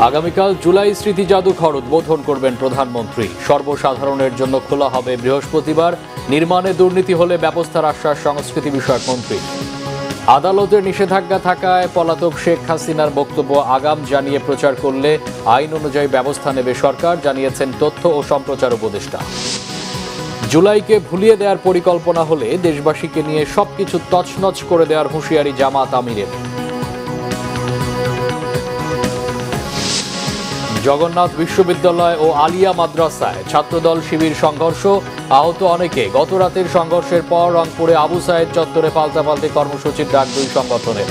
আগামীকাল জুলাই স্মৃতি জাদুঘর উদ্বোধন করবেন প্রধানমন্ত্রী। সর্বসাধারণের জন্য খোলা হবে বৃহস্পতিবার। নির্মাণে দুর্নীতি হলে ব্যবস্থার আশ্বাস সংস্কৃতি বিষয়ক মন্ত্রী। আদালতের নিষেধাজ্ঞা থাকায় পলাতক শেখ হাসিনার বক্তব্য আগাম জানিয়ে প্রচার করলে আইন অনুযায়ী ব্যবস্থা নেবে সরকার, জানিয়েছেন তথ্য ও সম্প্রচার উপদেষ্টা। জুলাইকে ভুলিয়ে দেওয়ার পরিকল্পনা হলে দেশবাসীকে নিয়ে সবকিছু তছনছ করে দেওয়ার হুঁশিয়ারি জামাত আমিরের। জগন্নাথ বিশ্ববিদ্যালয় ও আলিয়া মাদ্রাসায় ছাত্রদল শিবির সংঘর্ষ, আহত অনেকে। গত রাতের সংঘর্ষের পর রংপুরে আবু সায়েদ চত্বরে পাল্টাপাল্টি কর্মসূচির ডাক দুই সংগঠনের।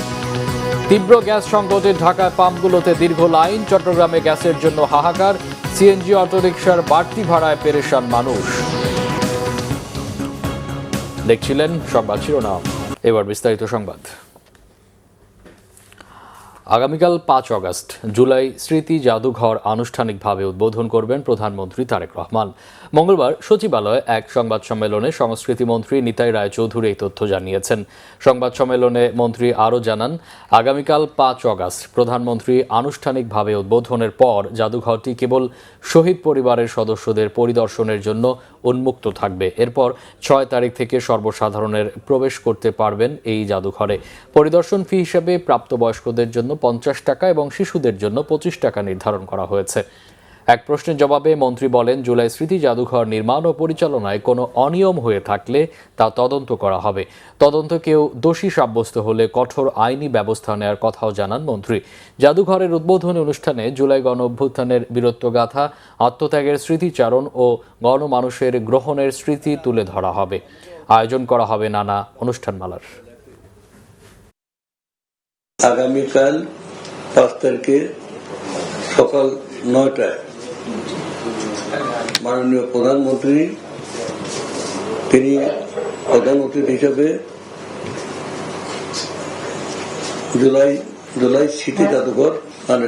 তীব্র গ্যাস সংকটে ঢাকায় পাম্পগুলোতে দীর্ঘ লাইন। চট্টগ্রামে গ্যাসের জন্য হাহাকার। সিএনজি অটোরিকশার বাড়তি ভাড়ায় পেরেশান মানুষ। দেখছিলেন সংবাদ শিরোনাম, এবার বিস্তারিত সংবাদ। আগামীকাল 5 অগস্ট জুলাই স্মৃতি জাদুঘর আনুষ্ঠানিকভাবে উদ্বোধন করবেন প্রধানমন্ত্রী তারেক রহমান। মঙ্গলবার সচিবালয়ে এক সংবাদ সম্মেলনে সংস্কৃতি মন্ত্রী নিতাই রায়চৌধুরী এই তথ্য জানিয়েছেন। সংবাদ সম্মেলনে মন্ত্রী আরও জানান, আগামীকাল 5 অগস্ট প্রধানমন্ত্রী আনুষ্ঠানিকভাবে উদ্বোধনের পর জাদুঘরটি কেবল শহীদ পরিবারের সদস্যদের পরিদর্শনের জন্য উন্মুক্ত থাকবে। এরপর 6 তারিখ থেকে সর্বসাধারণের প্রবেশ করতে পারবেন এই জাদুঘরে। পরিদর্শন ফি হিসেবে প্রাপ্তবয়স্কদের জন্য 50 টাকা এবং শিশুদের জন্য 25 টাকা নির্ধারণ করা হয়েছে। এক প্রশ্নের জবাবে মন্ত্রী বলেন, জুলাই স্মৃতি জাদুঘর নির্মাণ ও পরিচালনায় কোনো অনিয়ম হয়ে থাকলে তা তদন্ত করা হবে। তদন্ত কেউ দোষী সাব্যস্ত হলে কঠোর আইনি ব্যবস্থা নেওয়ার কথাও জানান মন্ত্রী। জাদুঘরের উদ্বোধনী অনুষ্ঠানে জুলাই গণ অভ্যুত্থানের বীরত্বগাথা, আত্মত্যাগের স্মৃতিচারণ ও গণমানুষের গ্রহণের স্মৃতি তুলে ধরা হবে। আয়োজন করা হবে নানা অনুষ্ঠানমালার। আগামীকাল 5 তারিখে সকাল 9টায় মাননীয় প্রধানমন্ত্রী তিনি প্রধান অতিথি হিসেবে জুলাই স্মৃতি জাদুঘর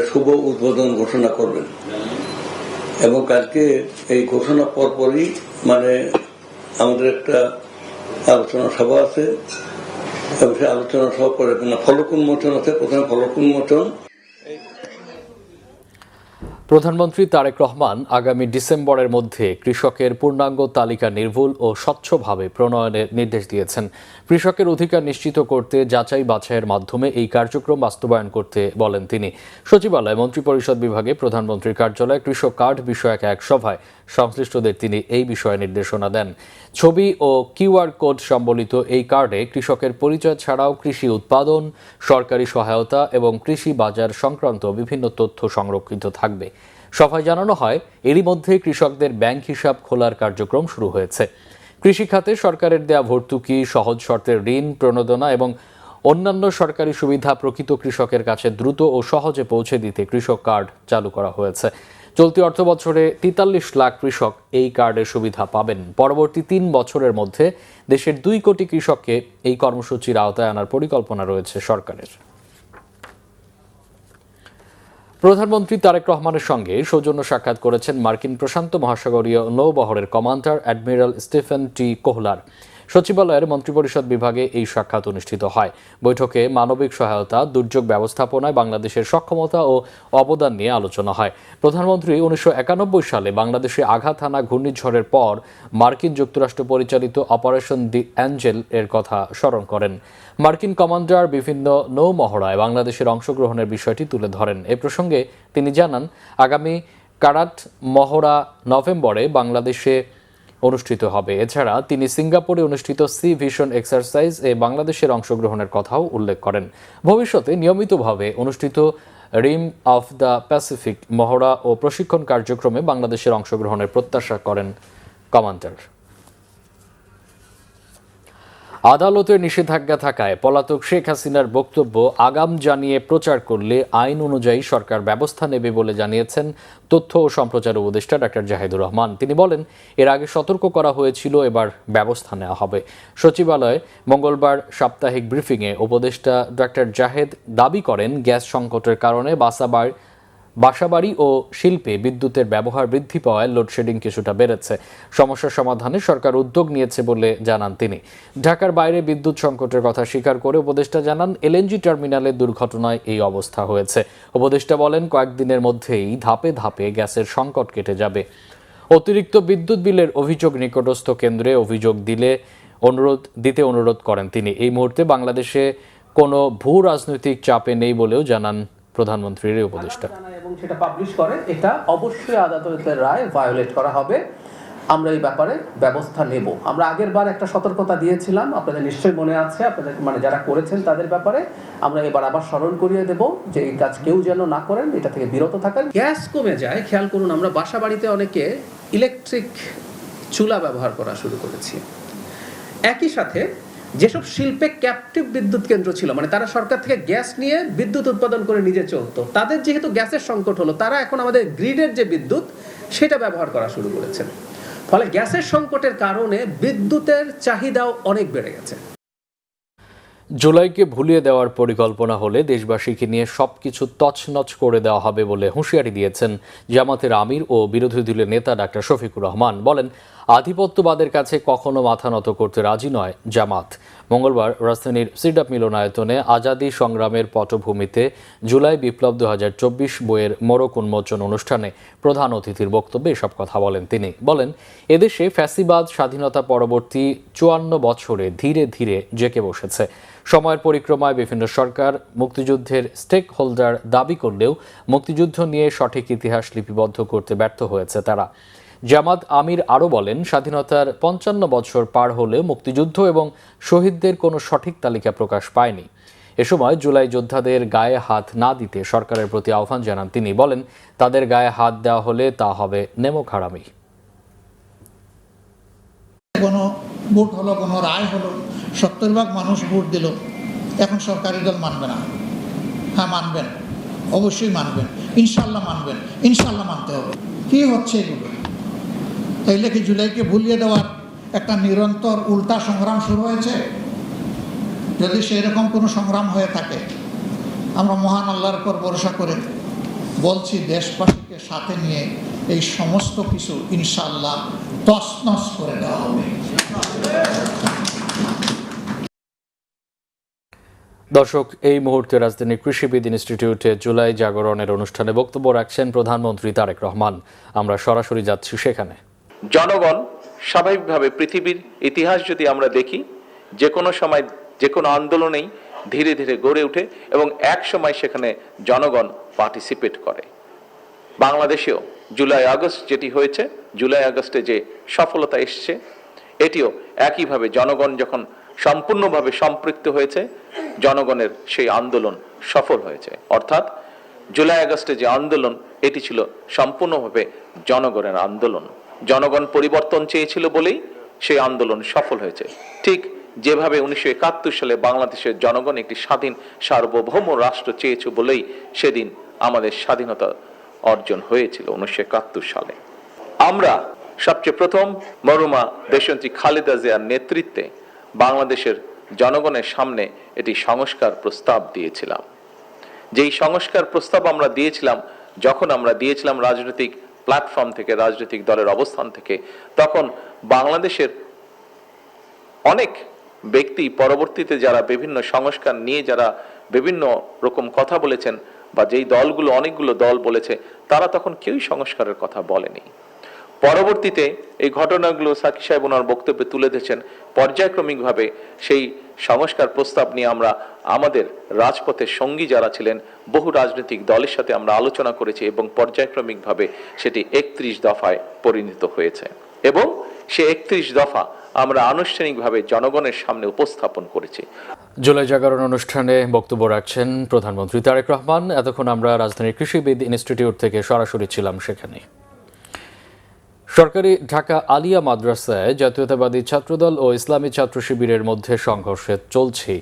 শুভ উদ্বোধন ঘোষণা করবেন এবং কালকে এই ঘোষণা পরপরই আমাদের একটা আলোচনা সভা আছে এবং সেই আলোচনা সভা পরে ফলক উন্মোচন আছে। প্রথমে ফলক উন্মোচন। প্রধানমন্ত্রী তারেক রহমান আগামী ডিসেম্বরের মধ্যে কৃষকের পূর্ণাঙ্গ তালিকা নির্ভুল ও স্বচ্ছভাবে প্রণয়নের নির্দেশ দিয়েছেন। কৃষকের অধিকার নিশ্চিত করতে যাচাই বাছাইয়ের মাধ্যমে এই কার্যক্রম বাস্তবায়ন করতে বলেন তিনি। সচিবালয় মন্ত্রিপরিষদ বিভাগে প্রধানমন্ত্রীর কার্যালয়ে কৃষক কার্ড বিষয়ক এক সভায় সংশ্লিষ্টদের তিনি এই বিষয়ে নির্দেশনা দেন। ছবি ও কিউআর কোড সম্বলিত এই কার্ডে কৃষকের পরিচয় ছাড়াও কৃষি উৎপাদন, সরকারি সহায়তা এবং কৃষি বাজার সংক্রান্ত বিভিন্ন তথ্য সংরক্ষিত থাকবে। সভায় জানানো হয়, এরই মধ্যে কৃষকদের ব্যাংক হিসাব খোলার কার্যক্রম শুরু হয়েছে। কৃষি খাতে সরকারের দেয়া ভর্তুকি, সহজ শর্তের ঋণ প্রণোদনা এবং অন্যান্য সরকারি সুবিধা প্রকৃত কৃষকের কাছে দ্রুত ও সহজে পৌঁছে দিতে কৃষক কার্ড চালু করা হয়েছে। চলতি অর্থবছরে 43 লাখ কৃষক এই কার্ডের সুবিধা পাবেন। পরবর্তী 3 বছরের মধ্যে দেশের 2 কোটি কৃষককে এই কর্মসূচির আওতায় আনার পরিকল্পনা রয়েছে সরকারের। প্রধানমন্ত্রী তারেক রহমানের সঙ্গে সৌজন্য সাক্ষাৎ করেছেন মার্কিন প্রশান্ত মহাসাগরীয় নৌবহরের কমান্ডার অ্যাডমিরাল স্টিফেন টি কোহলার। সচিবালয়ের মন্ত্রিপরিষদ বিভাগে এই সাক্ষাৎ অনুষ্ঠিত হয়। বৈঠকে মানবিক সহায়তা, দুর্যোগ ব্যবস্থাপনায় বাংলাদেশের সক্ষমতা ও অবদান নিয়ে আলোচনা হয়। প্রধানমন্ত্রী 1991 সালে বাংলাদেশে আঘাত হানা ঘূর্ণিঝড়ের পর মার্কিন যুক্তরাষ্ট্র পরিচালিত অপারেশন দি অ্যাঞ্জেল এর কথা স্মরণ করেন। মার্কিন কমান্ডার বিভিন্ন নৌ মহড়ায় বাংলাদেশের অংশগ্রহণের বিষয়টি তুলে ধরেন। এ প্রসঙ্গে তিনি জানান, আগামী কারাট মহড়া নভেম্বরে বাংলাদেশে অনুষ্ঠিত হবে। এছাড়া তিনি সিঙ্গাপুরে অনুষ্ঠিত সি ভিশন এক্সারসাইজ এ বাংলাদেশের অংশগ্রহণের কথাও উল্লেখ করেন। ভবিষ্যতে নিয়মিতভাবে অনুষ্ঠিত রিম অফ দ্য প্যাসিফিক মহড়া ও প্রশিক্ষণ কার্যক্রমে বাংলাদেশের অংশগ্রহণের প্রত্যাশা করেন কমান্ডার। আদালতের নিষেধাজ্ঞা থাকায় পলাতক শেখ হাসিনার বক্তব্য আগাম জানিয়ে প্রচার করলে আইন অনুযায়ী সরকার ব্যবস্থা নেবে বলে জানিয়েছেন তথ্য ও সম্প্রচার উপদেষ্টা ডক্টর জাহিদুর রহমান। তিনি বলেন, এর আগে সতর্ক করা হয়েছিল, এবার ব্যবস্থা নেওয়া হবে। সচিবালয়ে মঙ্গলবার সাপ্তাহিক ব্রিফিংয়ে উপদেষ্টা ডক্টর জাহেদ দাবি করেন, গ্যাস সংকটের কারণে বাসাবাড়ি ও শিল্পে বিদ্যুতের ব্যবহার বৃদ্ধি পাওয়ায় লোডশেডিং কিছুটা বেড়েছে। সমস্যার সমাধানে সরকার উদ্যোগ নিয়েছে বলে জানান তিনি। ঢাকার বাইরে বিদ্যুৎ সংকটের কথা স্বীকার করে উপদেষ্টা জানান, এলএনজি টার্মিনালে দুর্ঘটনায় এই অবস্থা হয়েছে। উপদেষ্টা বলেন, কয়েকদিনের মধ্যেই ধাপে ধাপে গ্যাসের সংকট কেটে যাবে। অতিরিক্ত বিদ্যুৎ বিলের অভিযোগ নিকটস্থ কেন্দ্রে অভিযোগ দিতে অনুরোধ করেন তিনি। এই মুহূর্তে বাংলাদেশে কোনো ভূ রাজনৈতিক চাপে নেই বলেও জানান প্রধানমন্ত্রীর এই উপদেষ্টা। এবং সেটা পাবলিশ করে, এটা অবশ্যই আদালতের রায় ভায়োলেট করা হবে। আমরা এই ব্যাপারে ব্যবস্থা নেব। আমরা আগের বার একটা সতর্কতা দিয়েছিলাম, আপনাদের নিশ্চয়ই মনে আছে, আপনাদের যারা করেছেন তাদের ব্যাপারে আমরা এবার আবার স্মরণ করিয়ে দেব যে এই কাজ কেউ যেন না করেন, এটা থেকে বিরত থাকেন। গ্যাস কমে যায়, খেয়াল করুন, আমরা বাসা বাড়িতে অনেকে ইলেকট্রিক চুলা ব্যবহার করা শুরু করেছি। একই সাথে যেসব শিল্পে ক্যাপটিভ বিদ্যুৎ কেন্দ্র ছিল, তারা সরকার থেকে গ্যাস নিয়ে বিদ্যুৎ উৎপাদন করে নিজে চলতো, তাদের যেহেতু গ্যাসের সংকট হলো, তারা এখন আমাদের গ্রিডের যে বিদ্যুৎ সেটা ব্যবহার করা শুরু করেছেন। ফলে গ্যাসের সংকটের কারণে বিদ্যুতের চাহিদাও অনেক বেড়ে গেছে। জুলাইকে ভুলিয়ে দেওয়ার পরিকল্পনা হলে দেশবাসীকে নিয়ে সবকিছু তছনছ করে দেওয়া হবে বলে হুঁশিয়ারি দিয়েছেন জামাতের আমির ও বিরোধী দলের নেতা ডাক্তার শফিকুর রহমান। বলেন, আধিপত্যবাদের কাছে কখনো মাথা নত করতে রাজি নয় জামাত। মঙ্গলবার রাজধানীর সিডাপ মিলনায়তনে আজাদী সংগ্রামের পটভূমিতে জুলাই বিপ্লব 2024 বইয়ের মোড়ক উন্মোচন অনুষ্ঠানে প্রধান অতিথির বক্তব্যে এসব কথা বলেন তিনি। বলেন, এদেশে ফ্যাসিবাদ স্বাধীনতা পরবর্তী 54 বছরে ধীরে ধীরে জেঁকে বসেছে। সময়ের পরিক্রমায় বিভিন্ন সরকার মুক্তিযুদ্ধের স্টেক হোল্ডার দাবি করলেও মুক্তিযুদ্ধ নিয়ে সঠিক ইতিহাস লিপিবদ্ধ করতে ব্যর্থ হয়েছে তারা। জামাত আমির আরও বলেন, স্বাধীনতার 55 বছর পার হলেও মুক্তিযুদ্ধ এবং শহীদদের কোনো সঠিক তালিকা প্রকাশ পায়নি। এ সময় জুলাই যোদ্ধাদের গায়ে হাত না দিতে সরকারের প্রতি আহ্বান জানান তিনি। বলেন, তাদের গায়ে হাত দেওয়া হলে তা হবে নেমক হারামি। কোনো ভোট হলো, কোনো রায় হলো, 70% মানুষ ভোট দিল, এখন সরকারি দল মানবে না। হ্যাঁ, মানবেন, অবশ্যই মানবেন, ইনশাল্লাহ মানবেন, ইনশাল্লাহ মানতে হবে। কি হচ্ছে এগুলো? তাইলে কি জুলাইকে ভুলিয়ে দেওয়ার একটা নিরন্তর উল্টা সংগ্রাম শুরু হয়েছে? যদি সেরকম কোনো সংগ্রাম হয়ে থাকে, আমরা মহান আল্লাহর উপর ভরসা করে বলছি, দেশবাসীকে সাথে নিয়ে এই সমস্ত কিছু ইনশাআল্লাহ তছনছ করে দেওয়া হবে। দর্শক, এই মুহূর্তে রাজধানীর কৃষিবিদ ইনস্টিটিউটে জুলাই জাগরণের অনুষ্ঠানে বক্তব্য রাখছেন প্রধানমন্ত্রী তারেক রহমান। আমরা সরাসরি যাচ্ছি সেখানে। জনগণ স্বাভাবিকভাবে পৃথিবীর ইতিহাস যদি আমরা দেখি, যে কোনো সময় যে কোনো আন্দোলনেই ধীরে ধীরে গড়ে ওঠে এবং এক সময় সেখানে জনগণ পার্টিসিপেট করে। বাংলাদেশেও জুলাই আগস্ট যেটি হয়েছে, জুলাই আগস্টে যে সফলতা এসছে, এটিও একইভাবে জনগণ যখন সম্পূর্ণভাবে সম্পৃক্ত হয়েছে, জনগণের সেই আন্দোলন সফল হয়েছে। অর্থাৎ জুলাই আগস্টে যে আন্দোলন, এটি ছিল সম্পূর্ণভাবে জনগণের আন্দোলন। জনগণ পরিবর্তন চেয়েছিল বলেই সেই আন্দোলন সফল হয়েছে। ঠিক যেভাবে 1971 সালে বাংলাদেশের জনগণ একটি স্বাধীন সার্বভৌম রাষ্ট্র চেয়েছে বলেই সেদিন আমাদের স্বাধীনতা অর্জন হয়েছিল 1971 সালে। আমরা সবচেয়ে প্রথম মরহুমা দেশনেত্রী খালেদা জিয়ার নেতৃত্বে বাংলাদেশের জনগণের সামনে এটি সংস্কার প্রস্তাব দিয়েছিলাম। যেই সংস্কার প্রস্তাব আমরা দিয়েছিলাম, যখন আমরা দিয়েছিলাম রাজনৈতিক প্ল্যাটফর্ম থেকে, রাজনৈতিক দলের অবস্থান থেকে, তখন বাংলাদেশের অনেক ব্যক্তি পরবর্তীতে যারা বিভিন্ন সংস্কার নিয়ে যারা বিভিন্ন রকম কথা বলেছেন, বা যেই দলগুলো, অনেকগুলো দল বলেছে, তারা তখন কেউই সংস্কারের কথা বলেনি। পরবর্তীতে এই ঘটনাগুলো সাকি সাহেব ওনার বক্তব্যে তুলে ধরেছেন। পর্যায়ক্রমিকভাবে সেই সংস্কার প্রস্তাব নিয়ে আমরা আমাদের রাজপথের সঙ্গী যারা ছিলেন, বহু রাজনৈতিক দলের সাথে আমরা আলোচনা করেছি এবং পর্যায়ক্রমিকভাবে সেটি 31 দফায় পরিণত হয়েছে এবং সে 31 দফা আমরা আনুষ্ঠানিকভাবে জনগণের সামনে উপস্থাপন করেছি। জুলাই জাগরণ অনুষ্ঠানে বক্তব্য রাখছেন প্রধানমন্ত্রী তারেক রহমান। এতক্ষণ আমরা রাজধানীর কৃষিবিদ ইনস্টিটিউট থেকে সরাসরি ছিলাম সেখানে। সরকারি ঢাকা আলিয়া মাদ্রাসায় জাতীয়তাবাদী ছাত্রদল ও ইসলামী ছাত্র শিবিরের মধ্যে সংঘর্ষ চলছে।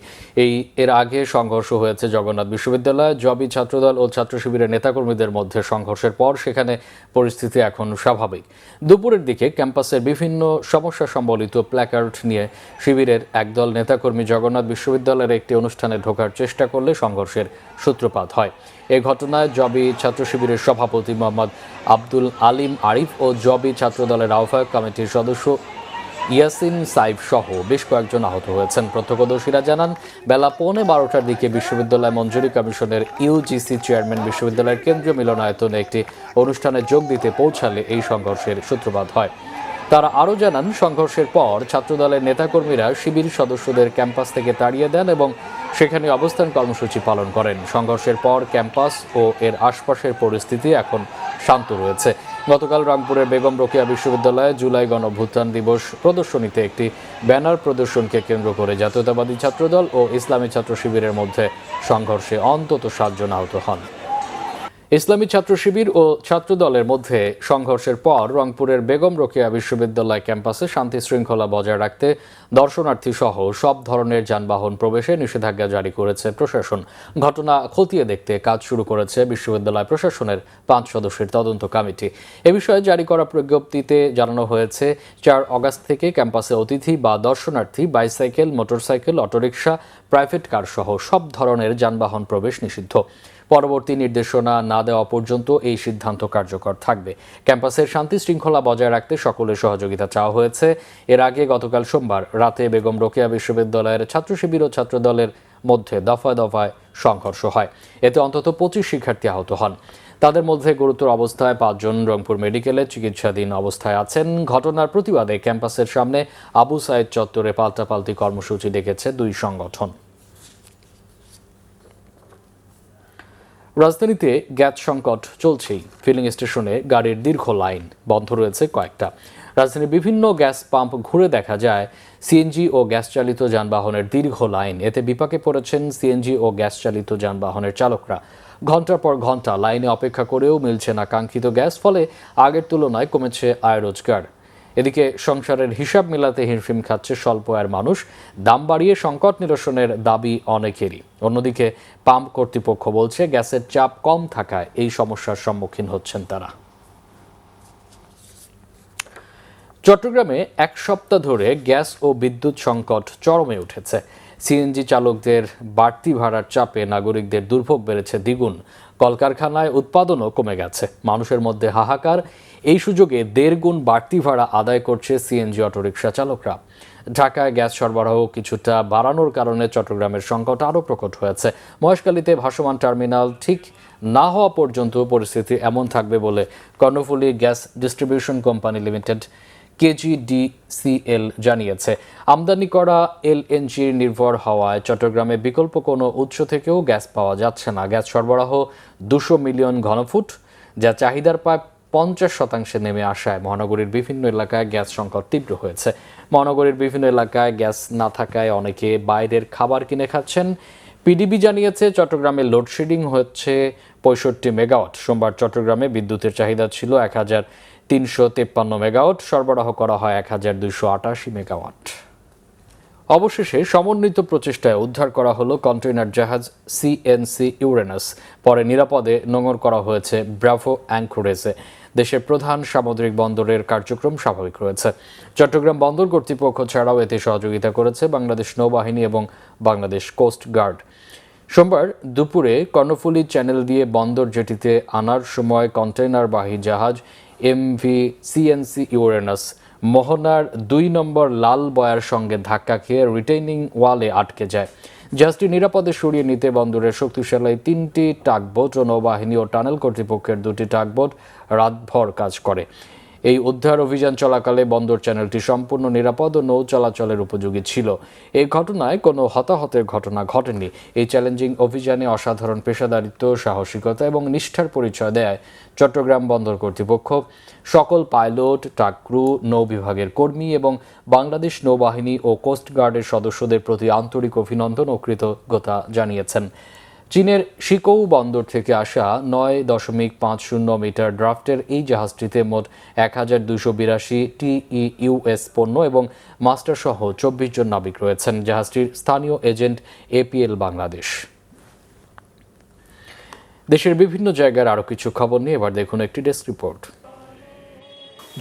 এর আগে সংঘর্ষ হয়েছে জগন্নাথ বিশ্ববিদ্যালয়ে। জবি ছাত্রদল ও ছাত্র শিবিরের নেতাকর্মীদের মধ্যে সংঘর্ষের পর সেখানে পরিস্থিতি এখন স্বাভাবিক। দুপুরের দিকে ক্যাম্পাসের বিভিন্ন সমস্যা সম্বলিত প্ল্যাকার্ড নিয়ে শিবিরের একদল নেতাকর্মী জগন্নাথ বিশ্ববিদ্যালয়ের একটি অনুষ্ঠানে ঢোকার চেষ্টা করলে সংঘর্ষের সূত্রপাত হয়। এ ঘটনায় জবি ছাত্র শিবিরের সভাপতি মোহাম্মদ আব্দুল আলিম আরিফ ও জবি ছাত্রদলের আহ্বায়ক কমিটির সদস্য ইয়াসিন সাইফ সহ বেশ কয়েকজন আহত হয়েছেন। প্রত্যক্ষদর্শীরা জানান, বেলা 11:15টার দিকে বিশ্ববিদ্যালয় মঞ্জুরি কমিশনের ইউজিসি চেয়ারম্যান বিশ্ববিদ্যালয়ের কেন্দ্রীয় মিলনায়তনে একটি অনুষ্ঠানে যোগ দিতে পৌঁছালে এই সংঘর্ষের সূত্রপাত হয়। তারা আরও জানান, সংঘর্ষের পর ছাত্রদলের নেতাকর্মীরা শিবির সদস্যদের ক্যাম্পাস থেকে তাড়িয়ে দেন এবং সেখানে অবস্থান কর্মসূচি পালন করেন। সংঘর্ষের পর ক্যাম্পাস ও এর আশপাশের পরিস্থিতি এখন শান্ত রয়েছে। গতকাল রংপুরের বেগম রোকেয়া বিশ্ববিদ্যালয়ে জুলাই গণঅভ্যুত্থান দিবস প্রদর্শনীতে একটি ব্যানার প্রদর্শনকে কেন্দ্র করে জাতীয়তাবাদী ছাত্রদল ও ইসলামী ছাত্র শিবিরের মধ্যে সংঘর্ষে অন্তত 7 জন আহত হন। ইসলামী ছাত্র শিবির ও ছাত্রদলের মধ্যে সংঘর্ষের পর রংপুরের বেগম রোকেয়া বিশ্ববিদ্যালয় ক্যাম্পাসে শান্তি শৃঙ্খলা বজায় রাখতে দর্শনার্থী সহ সব ধরনের যানবাহন প্রবেশে নিষেধাজ্ঞা জারি করেছে প্রশাসন। ঘটনা খতিয়ে দেখতে কাজ শুরু করেছে বিশ্ববিদ্যালয় প্রশাসনের 5 সদস্যের তদন্ত কমিটি। এ বিষয়ে জারি করা বিজ্ঞপ্তিতে জানানো হয়েছে, 4 আগস্ট থেকে ক্যাম্পাসে অতিথি বা দর্শনার্থী, bicycle, motorcycle, auto rickshaw, private car সহ সব ধরনের যানবাহন প্রবেশ নিষিদ্ধ। পরবর্তী নির্দেশনা না দেওয়া পর্যন্ত এই সিদ্ধান্ত কার্যকর থাকবে। ক্যাম্পাসের শান্তি শৃঙ্খলা বজায় রাখতে সকলের সহযোগিতা চাওয়া হয়েছে। এর আগে গতকাল সোমবার রাতে বেগম রোকেয়া বিশ্ববিদ্যালয়ের ছাত্র শিবির ও ছাত্রদলের মধ্যে দফায় দফায় সংঘর্ষ হয়। এতে অন্তত 25 শিক্ষার্থী আহত হন। তাদের মধ্যে গুরুতর অবস্থায় 5 জন রংপুর মেডিকেলে চিকিৎসাধীন অবস্থায় আছেন। ঘটনার প্রতিবাদে ক্যাম্পাসের সামনে আবু সাইদ চত্বরে পাল্টাপাল্টি কর্মসূচি ডেকেছে 2 সংগঠন। রাজধানীতে গ্যাস সংকট চলছেই। ফিলিং স্টেশনে গাড়ির দীর্ঘ লাইন, বন্ধ রয়েছে কয়েকটা। রাজধানীর বিভিন্ন গ্যাস পাম্প ঘুরে দেখা যায় সিএনজি ও গ্যাস চালিত যানবাহনের দীর্ঘ লাইন। এতে বিপাকে পড়েছেন সিএনজি ও গ্যাস চালিত যানবাহনের চালকরা। ঘন্টার পর ঘন্টা লাইনে অপেক্ষা করেও মিলছে না কাঙ্ক্ষিত গ্যাস, ফলে আগের তুলনায় কমেছে আয় রোজগার। এদিকে সংসারের হিসাব মেলাতে হিমশিম খাচ্ছে স্বল্প আয়ের মানুষ। দাম বাড়িয়ে সংকট নিরসনের দাবি অনেকেরই। অন্যদিকে পাম্প কর্তৃপক্ষ বলছে, গ্যাসের চাপ কম থাকায় এই সমস্যার সম্মুখীন হচ্ছেন তারা। চট্টগ্রামে 1 সপ্তাহ ধরে গ্যাস ও বিদ্যুৎ সংকট চরমে উঠেছে। সিএনজি চালকদের বাড়তি ভাড়ার চাপে নাগরিকদের দুর্ভোগ বেড়েছে দ্বিগুণ। কলকারখানায় উৎপাদনও কমে গেছে। মানুষের মধ্যে হাহাকার। এই সুযোগে 1.5 গুণ বাড়তি ভাড়া আদায় করছে সিএনজি অটোরিকশা চালকরা। ঢাকায় গ্যাস সরবরাহ কিছুটা বাড়ানোর কারণে চট্টগ্রামের সংকট আরও প্রকট হয়েছে। মহেশখালীতে ভাসমান টার্মিনাল ঠিক না হওয়া পর্যন্ত পরিস্থিতি এমন থাকবে বলে Karnaphuli gas distribution company limited KGDCL জানিয়েছে। আমদানি করা এলএনজি নির্ভর হওয়ায় চট্টগ্রামে বিকল্প কোনো উৎস থেকেও গ্যাস পাওয়া যাচ্ছে না। গ্যাস সরবরাহ 200 মিলিয়ন ঘনফুট, যা চাহিদার প্রায় 50% নেমে আসায় মহানগরীর বিভিন্ন এলাকায় গ্যাস সংকট তীব্র হয়েছে। মহানগরীর বিভিন্ন এলাকায় গ্যাস না থাকায় অনেকে বাইরের খাবার কিনে খাচ্ছেন। পিডিবি জানিয়েছে, চট্টগ্রামে লোডশেডিং হচ্ছে 65 মেগাওয়াট। সোমবার চট্টগ্রামে বিদ্যুতের চাহিদা ছিল 1353 মেগাওয়াট, সরবরাহ করা হয় 1288 মেগাওয়াট। অবশেষে সমন্বিত প্রচেষ্টায় উদ্ধার করা হলো কন্টেইনার জাহাজ সিএনসি ইউরেনাস। পরে নিরাপদে নোঙর করা হয়েছে ব্রাভো অ্যাঙ্করেজে। দেশের প্রধান সামুদ্রিক বন্দরের কার্যক্রম স্বাভাবিক রয়েছে। চট্টগ্রাম বন্দর কর্তৃপক্ষ ছাড়াও এতে সহযোগিতা করেছে বাংলাদেশ নৌবাহিনী এবং বাংলাদেশ কোস্ট গার্ড। সোমবার দুপুরে কর্ণফুলী চ্যানেল দিয়ে বন্দর জেটিতে আনার সময় কন্টেইনারবাহী জাহাজ এমভি সিএনসি ইউরেনাস মোহনার 2 নম্বর লাল বয়ার সঙ্গে ধাক্কা খেয়ে রিটেইনিং ওয়ালে আটকে যায়। জাহাজটি নিরাপদে সরিয়ে নিতে বন্দরের শক্তিশালী 3টি টাগবোট ও নৌবাহিনী ও টানেল কর্তৃপক্ষের 2টি টাগবোট রাতভর কাজ করে। এই উদ্ধার অভিযান চলাকালে বন্দর চ্যানেলটি সম্পূর্ণ নিরাপদ ও নৌ চলাচলের উপযোগী ছিল। এই ঘটনায় কোনো হতাহতের ঘটনা ঘটেনি। এই চ্যালেঞ্জিং অভিযানে অসাধারণ পেশাদারিত্ব, সাহসিকতা এবং নিষ্ঠার পরিচয় দেয় চট্টগ্রাম বন্দর কর্তৃপক্ষ। সকল পাইলট, ট্রাক ক্রু, নৌ বিভাগের কর্মী এবং বাংলাদেশ নৌবাহিনী ও কোস্টগার্ডের সদস্যদের প্রতি আন্তরিক অভিনন্দন ও কৃতজ্ঞতা জানিয়েছেন। চীনের শিকৌ বন্দর থেকে আসা 9.50 মিটার ড্রাফটের এই জাহাজটিতে মোট 1282 TEUS পণ্য এবং মাস্টার সহ 24 জন নাবিক রয়েছেন। জাহাজটির স্থানীয় এজেন্ট এপিএল বাংলাদেশ। দেশের বিভিন্ন জায়গার আরও কিছু খবর নিয়ে এবার দেখুন একটি ডেস্ক রিপোর্ট।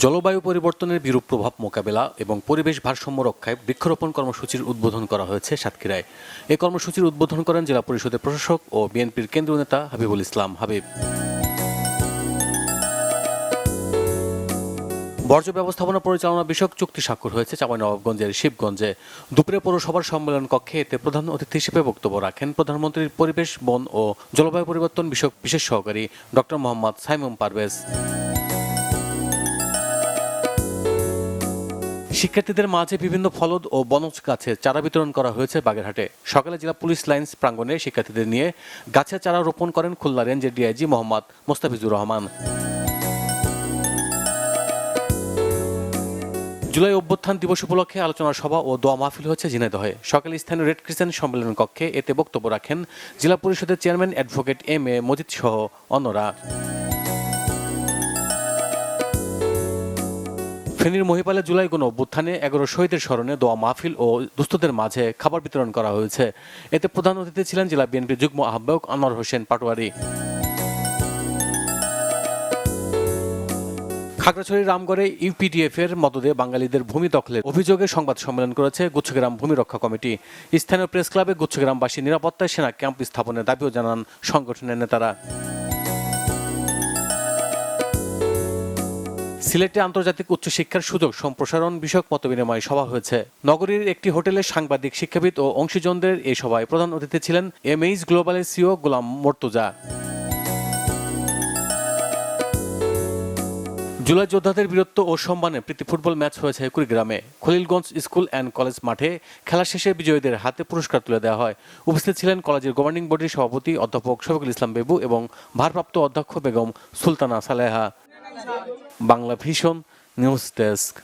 জলবায়ু পরিবর্তনের বিরূপ প্রভাব মোকাবেলা এবং পরিবেশ ভারসাম্য রক্ষায় বৃক্ষরোপণ কর্মসূচির উদ্বোধন করা হয়েছে সাতক্ষীরায়। এই কর্মসূচির উদ্বোধন করেন জেলা পরিষদের প্রশাসক ও বিএনপির কেন্দ্রীয় নেতা হাবিবুল ইসলাম হাবিব। বর্জ্য ব্যবস্থাপনা পরিচালনা বিষয়ক চুক্তি স্বাক্ষর হয়েছে চাঁপাইনবাবগঞ্জের শিবগঞ্জে। দুপুরে পৌরসভার সম্মেলন কক্ষে এতে প্রধান অতিথি হিসেবে বক্তব্য রাখেন প্রধানমন্ত্রীর পরিবেশ, বন ও জলবায়ু পরিবর্তন বিষয়ক বিশেষ সহকারী ডক্টর মোহাম্মদ সাইমুম পারভেজ। শিক্ষার্থীদের মাঝে বিভিন্ন ফলদ ও বনজ গাছের চারা বিতরণ করা হয়েছে বাগেরহাটে। সকালে জেলা পুলিশ লাইন্স প্রাঙ্গণে শিক্ষার্থীদের নিয়ে গাছের চারা রোপণ করেন খুলনা রেঞ্জের ডিআইজি মোহাম্মদ মোস্তাফিজুর রহমান। জুলাই অভ্যুত্থান দিবস উপলক্ষে আলোচনা সভা ও দোয়া মাহফিল হয়েছে ঝিনাইদহে। সকালে স্থানীয় রেড ক্রিসেন্ট সম্মেলন কক্ষে এতে বক্তব্য রাখেন জেলা পরিষদের chairman advocate M A Majid সহ অন্যরা। ফেনীর মহিপালে জুলাই গণ অভ্যুত্থানে 11 শহীদের স্মরণে দোয়া মাহফিল ও দুস্থদের মাঝে খাবার বিতরণ করা হয়েছে। এতে প্রধান অতিথি ছিলেন জেলা বিএনপির যুগ্ম আহ্বায়ক আনোয়ার হোসেন পাটোয়ারি। খাগড়াছড়ির রামগড়ে ইউপিডিএফ এর মদদে বাঙালিদের ভূমি দখলের অভিযোগে সংবাদ সম্মেলন করেছে গুচ্ছগ্রাম ভূমি রক্ষা কমিটি। স্থানীয় প্রেস ক্লাবে গুচ্ছগ্রামবাসী নিরাপত্তায় সেনা ক্যাম্প স্থাপনের দাবিও জানান সংগঠনের নেতারা। সিলেটে আন্তর্জাতিক উচ্চশিক্ষার সুযোগ সম্প্রসারণ বিষয়ক মতবিনিময় সভা হয়েছে। নগরীর একটি হোটেলে সাংবাদিক, শিক্ষাবিদ ও অংশীজনদের এই সভায় প্রধান অতিথি ছিলেন এমএইচ গ্লোবালের সিও গোলাম মর্তুজা। জুলাই যোদ্ধাদের বীরত্ব ও সম্মানে প্রীতি ফুটবল ম্যাচ হয়েছে কুড়িগ্রামে। খলিলগঞ্জ স্কুল অ্যান্ড কলেজ মাঠে খেলা শেষে বিজয়ীদের হাতে পুরস্কার তুলে দেওয়া হয়। উপস্থিত ছিলেন কলেজের গভর্নিং বডির সভাপতি অধ্যাপক শফিকুল ইসলাম বেবু এবং ভারপ্রাপ্ত অধ্যক্ষ Begum Sultana Saleha. Bangla vision news desk.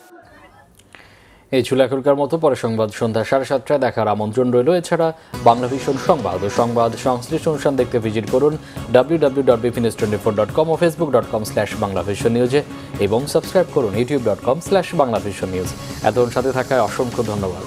এই ছিল এখনকার মতো। পরে সংবাদ সন্ধ্যা 7:30টায় দেখার আমন্ত্রণ রইল। এছাড়া বাংলা ভিশন সংবাদ ও সংবাদ সংশ্লিষ্ট অনুষ্ঠান দেখতে ভিজিট করুন www.bpnews24.com ও facebook.com/banglavisionnews এবং সাবস্ক্রাইব করুন youtube.com/banglavisionnews। এতক্ষণ সাথে থাকায় অসংখ্য ধন্যবাদ।